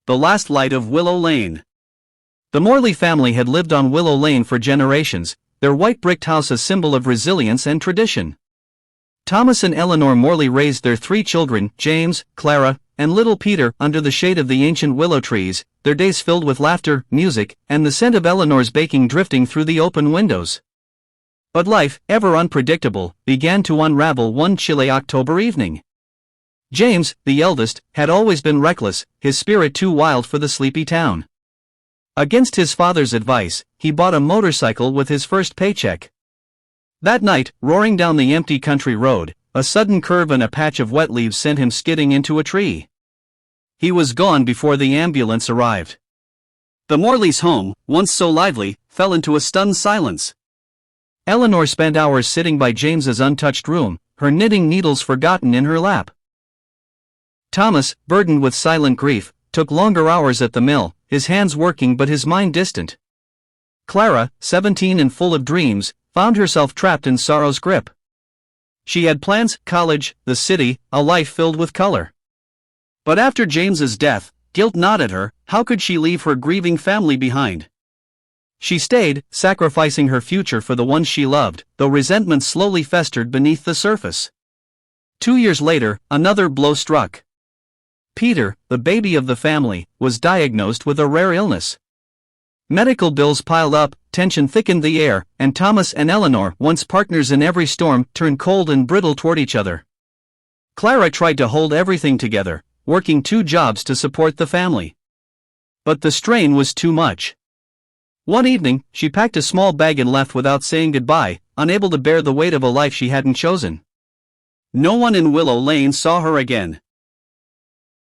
The last light of Willow Lane. The Morley family had lived on Willow Lane for generations, their white bricked house a symbol of resilience and tradition. Thomas and Eleanor Morley raised their 3 children, James, Clara, and little Peter, under the shade of the ancient willow trees, their days filled with laughter, music, and the scent of Eleanor's baking drifting through the open windows. But life, ever unpredictable, began to unravel one chilly October evening. James, the eldest, had always been reckless, his spirit too wild for the sleepy town. Against his father's advice, he bought a motorcycle with his first paycheck. That night, roaring down the empty country road, a sudden curve and a patch of wet leaves sent him skidding into a tree. He was gone before the ambulance arrived. The Morleys' home, once so lively, fell into a stunned silence. Eleanor spent hours sitting by James's untouched room, her knitting needles forgotten in her lap. Thomas, burdened with silent grief, took longer hours at the mill, his hands working but his mind distant. Clara, 17 and full of dreams, found herself trapped in sorrow's grip. She had plans, college, the city, a life filled with color. But after James's death, guilt gnawed at her. How could she leave her grieving family behind? She stayed, sacrificing her future for the ones she loved, though resentment slowly festered beneath the surface. 2 years later, another blow struck. Peter, the baby of the family, was diagnosed with a rare illness. Medical bills piled up, tension thickened the air, and Thomas and Eleanor, once partners in every storm, turned cold and brittle toward each other. Clara tried to hold everything together, working 2 jobs to support the family. But the strain was too much. One evening, she packed a small bag and left without saying goodbye, unable to bear the weight of a life she hadn't chosen. No one in Willow Lane saw her again.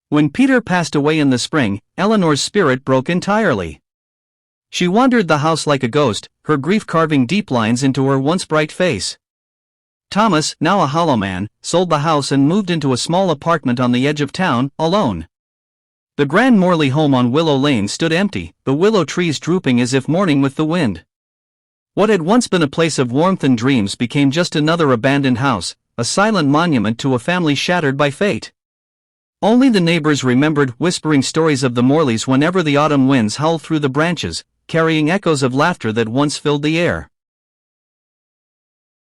When Peter passed away in the spring, Eleanor's spirit broke entirely. She wandered the house like a ghost, her grief carving deep lines into her once bright face. Thomas, now a hollow man, sold the house and moved into a small apartment on the edge of town, alone. The grand Morley home on Willow Lane stood empty, the willow trees drooping as if mourning with the wind. What had once been a place of warmth and dreams became just another abandoned house, a silent monument to a family shattered by fate. Only the neighbors remembered, whispering stories of the Morleys whenever the autumn winds howled through the branches, carrying echoes of laughter that once filled the air.